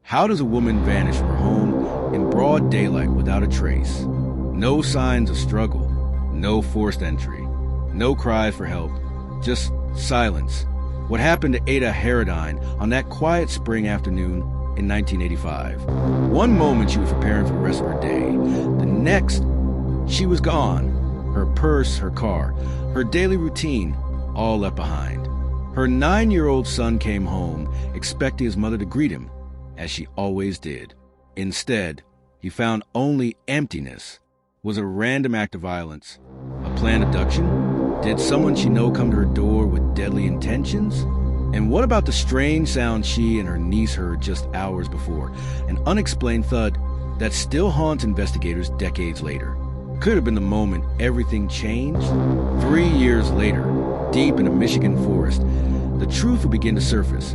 How does a woman vanish from her home in broad daylight without a trace? No signs of struggle, no forced entry, no cries for help, just silence. What happened to Ada Haradine on that quiet spring afternoon in 1985? One moment she was preparing for the rest of her day. The next, she was gone. Her purse, her car, her daily routine, all left behind. Her 9-year-old son came home, expecting his mother to greet him, as she always did. Instead, he found only emptiness. Was it a random act of violence? A planned abduction? Did someone she knew come to her door with deadly intentions? And what about the strange sound she and her niece heard just hours before? An unexplained thud that still haunts investigators decades later. Could have been the moment everything changed. 3 years later, deep in a Michigan forest, the truth will begin to surface,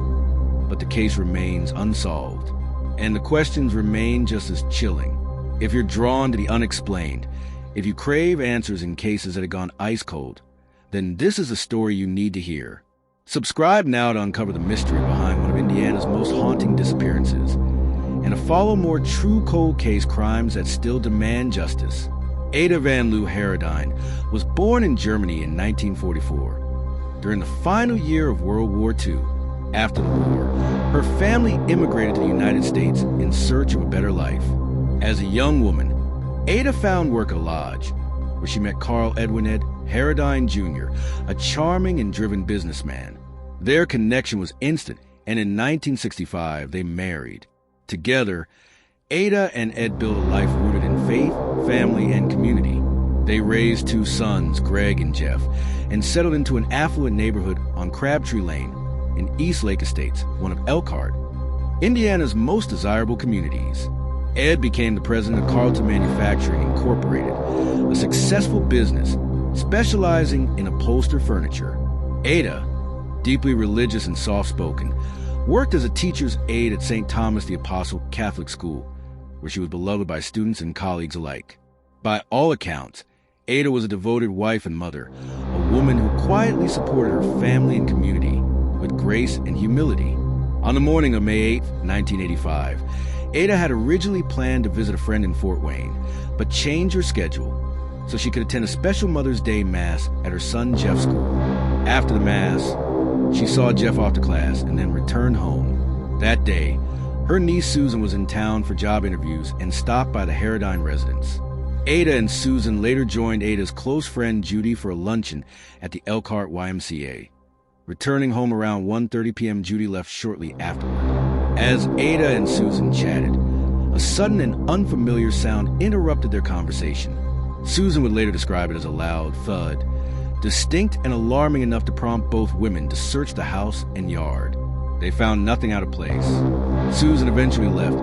but the case remains unsolved. And the questions remain just as chilling. If you're drawn to the unexplained, if you crave answers in cases that have gone ice cold, then this is a story you need to hear. Subscribe now to uncover the mystery behind one of Indiana's most haunting disappearances, and to follow more true cold case crimes that still demand justice. Ada Van Loo Haradine was born in Germany in 1944. During the final year of World War II, after the war, her family immigrated to the United States in search of a better life. As a young woman, Ada found work at a lodge, where she met Carl Edwin Ed Haradine Jr., a charming and driven businessman. Their connection was instant, and in 1965, they married. Together, Ada and Ed built a life rooted in faith, family, and community. They raised 2 sons, Greg and Jeff, and settled into an affluent neighborhood on Crabtree Lane in East Lake Estates, one of Elkhart, Indiana's most desirable communities. Ed became the president of Carlton Manufacturing Incorporated, a successful business specializing in upholstered furniture. Ada, deeply religious and soft-spoken, worked as a teacher's aide at St. Thomas the Apostle Catholic School, where she was beloved by students and colleagues alike. By all accounts, Ada was a devoted wife and mother, a woman who quietly supported her family and community with grace and humility. On the morning of May 8, 1985, Ada had originally planned to visit a friend in Fort Wayne, but changed her schedule so she could attend a special Mother's Day Mass at her son Jeff's school. After the Mass, she saw Jeff off to class and then returned home. That day, her niece Susan was in town for job interviews and stopped by the Haradine residence. Ada and Susan later joined Ada's close friend Judy for a luncheon at the Elkhart YMCA. Returning home around 1:30 p.m., Judy left shortly afterward. As Ada and Susan chatted, a sudden and unfamiliar sound interrupted their conversation. Susan would later describe it as a loud thud, distinct and alarming enough to prompt both women to search the house and yard. They found nothing out of place. Susan eventually left,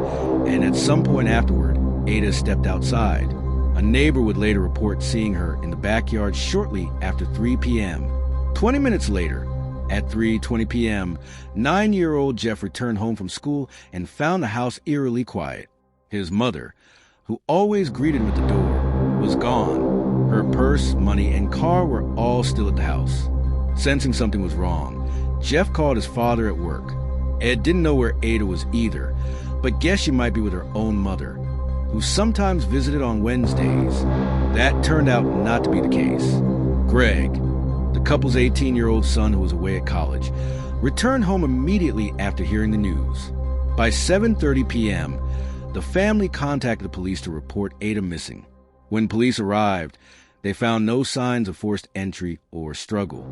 and at some point afterward, Ada stepped outside. A neighbor would later report seeing her in the backyard shortly after 3 p.m. 20 minutes later, at 3:20 p.m., 9-year-old Jeff returned home from school and found the house eerily quiet. His mother, who always greeted him at the door, was gone. Her purse, money, and car were all still at the house. Sensing something was wrong, Jeff called his father at work. Ed didn't know where Ada was either, but guessed she might be with her own mother, who sometimes visited on Wednesdays. That turned out not to be the case. Greg, the couple's 18-year-old son who was away at college, returned home immediately after hearing the news. By 7:30 p.m., the family contacted the police to report Ada missing. When police arrived, they found no signs of forced entry or struggle.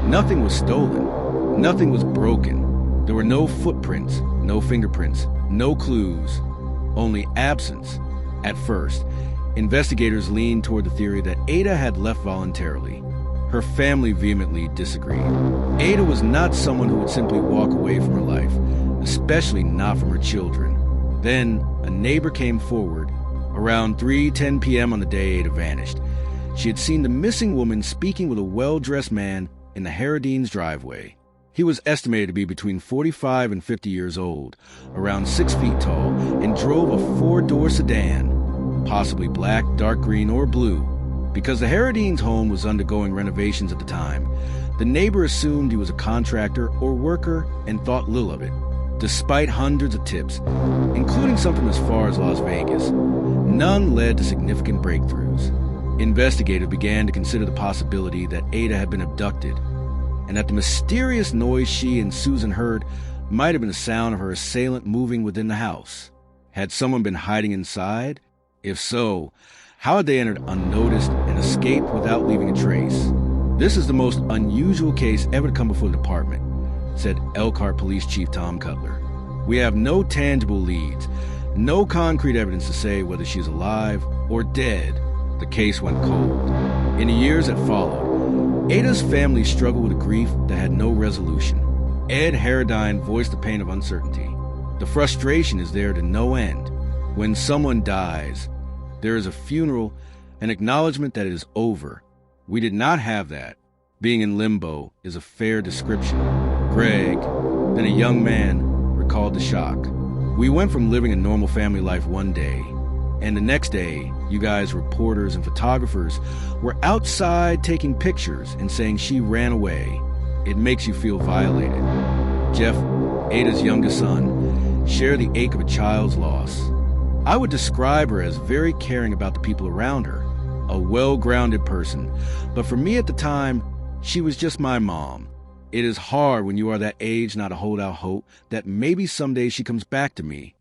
Nothing was stolen. Nothing was broken. There were no footprints, no fingerprints, no clues, only absence. At first, investigators leaned toward the theory that Ada had left voluntarily. Her family vehemently disagreed. Ada was not someone who would simply walk away from her life, especially not from her children. Then, a neighbor came forward. Around 3:10 p.m. on the day Ada vanished, she had seen the missing woman speaking with a well-dressed man in the Haradine's driveway. He was estimated to be between 45 and 50 years old, around 6 feet tall, and drove a 4-door sedan, possibly black, dark green, or blue. Because the Haradine's home was undergoing renovations at the time, the neighbor assumed he was a contractor or worker and thought little of it. Despite hundreds of tips, including some from as far as Las Vegas, none led to significant breakthroughs. Investigators began to consider the possibility that Ada had been abducted, and that the mysterious noise she and Susan heard might have been the sound of her assailant moving within the house. Had someone been hiding inside? If so, how had they entered unnoticed and escaped without leaving a trace? This is the most unusual case ever to come before the department, said Elkhart Police Chief Tom Cutler. We have no tangible leads, no concrete evidence to say whether she's alive or dead. The case went cold. In the years that followed, Ada's family struggled with a grief that had no resolution. Ed Haradine voiced the pain of uncertainty. The frustration is there to no end. When someone dies, there is a funeral, an acknowledgement that it is over. We did not have that. Being in limbo is a fair description. Greg, then a young man, recalled the shock. We went from living a normal family life one day, and the next day, you guys, reporters and photographers, were outside taking pictures and saying she ran away. It makes you feel violated. Jeff, Ada's youngest son, shared the ache of a child's loss. I would describe her as very caring about the people around her, a well-grounded person, but for me at the time, she was just my mom. It is hard when you are that age not to hold out hope that maybe someday she comes back to me.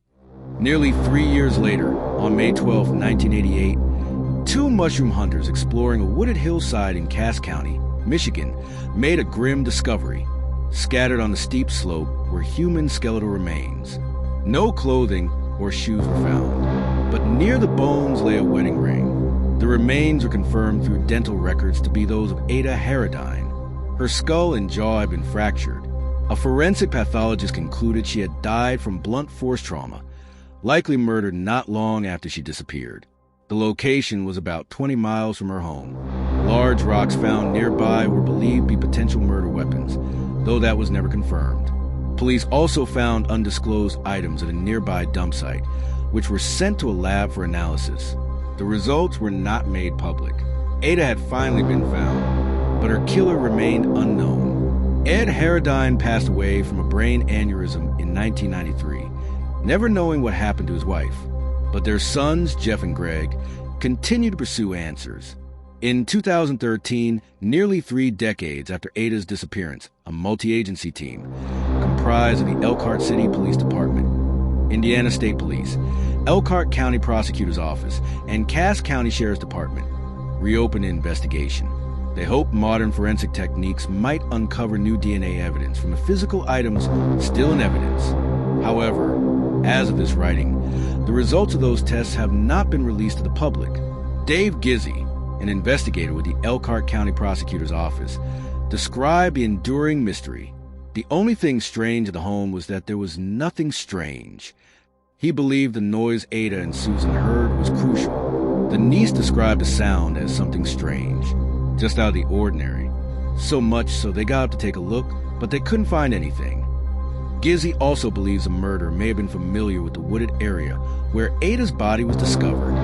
Nearly 3 years later, on May 12, 1988, two mushroom hunters exploring a wooded hillside in Cass County, Michigan, made a grim discovery. Scattered on the steep slope were human skeletal remains. No clothing or shoes were found, but near the bones lay a wedding ring. The remains were confirmed through dental records to be those of Ada Haradine. Her skull and jaw had been fractured. A forensic pathologist concluded she had died from blunt force trauma, likely murdered not long after she disappeared. The location was about 20 miles from her home. Large rocks found nearby were believed to be potential murder weapons, though that was never confirmed. Police also found undisclosed items at a nearby dump site, which were sent to a lab for analysis. The results were not made public. Ada had finally been found, but her killer remained unknown. Ed Haradine passed away from a brain aneurysm in 1993, never knowing what happened to his wife. But their sons, Jeff and Greg, continue to pursue answers. In 2013, nearly 3 decades after Ada's disappearance, a multi-agency team comprised of the Elkhart City Police Department, Indiana State Police, Elkhart County Prosecutor's Office, and Cass County Sheriff's Department reopened an investigation. They hope modern forensic techniques might uncover new DNA evidence from the physical items still in evidence. However, as of this writing, the results of those tests have not been released to the public. Dave Gizzi, an investigator with the Elkhart County Prosecutor's Office, described the enduring mystery. The only thing strange at the home was that there was nothing strange. He believed the noise Ada and Susan heard was crucial. The niece described the sound as something strange, just out of the ordinary. So much so they got up to take a look, but they couldn't find anything. Gizzi also believes a murderer may have been familiar with the wooded area where Ada's body was discovered.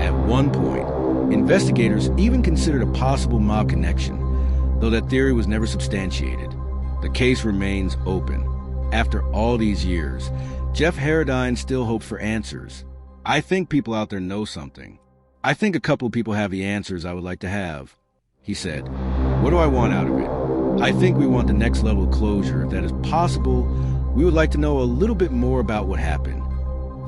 At one point, investigators even considered a possible mob connection, though that theory was never substantiated. The case remains open. After all these years, Jeff Haradine still hopes for answers. I think people out there know something. I think a couple of people have the answers I would like to have, he said. What do I want out of it? I think we want the next level of closure. If that is possible, we would like to know a little bit more about what happened.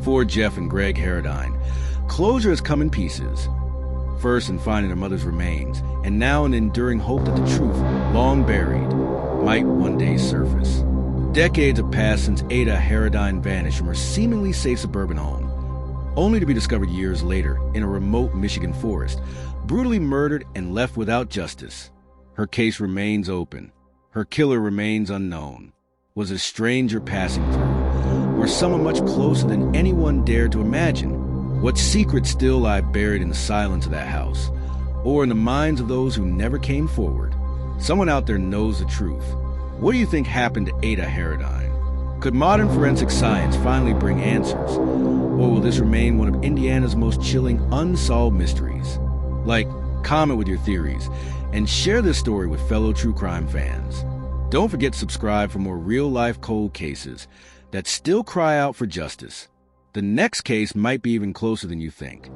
For Jeff and Greg Haradine, closure has come in pieces. First in finding their mother's remains, and now an enduring hope that the truth, long buried, might one day surface. Decades have passed since Ada Haradine vanished from her seemingly safe suburban home, only to be discovered years later in a remote Michigan forest, brutally murdered and left without justice. Her case remains open. Her killer remains unknown. Was a stranger passing through, or someone much closer than anyone dared to imagine? What secrets still lie buried in the silence of that house, or in the minds of those who never came forward? Someone out there knows the truth. What do you think happened to Ada Haradine? Could modern forensic science finally bring answers, or will this remain one of Indiana's most chilling unsolved mysteries? Comment with your theories, and share this story with fellow true crime fans. Don't forget to subscribe for more real-life cold cases, that still cry out for justice. The next case might be even closer than you think.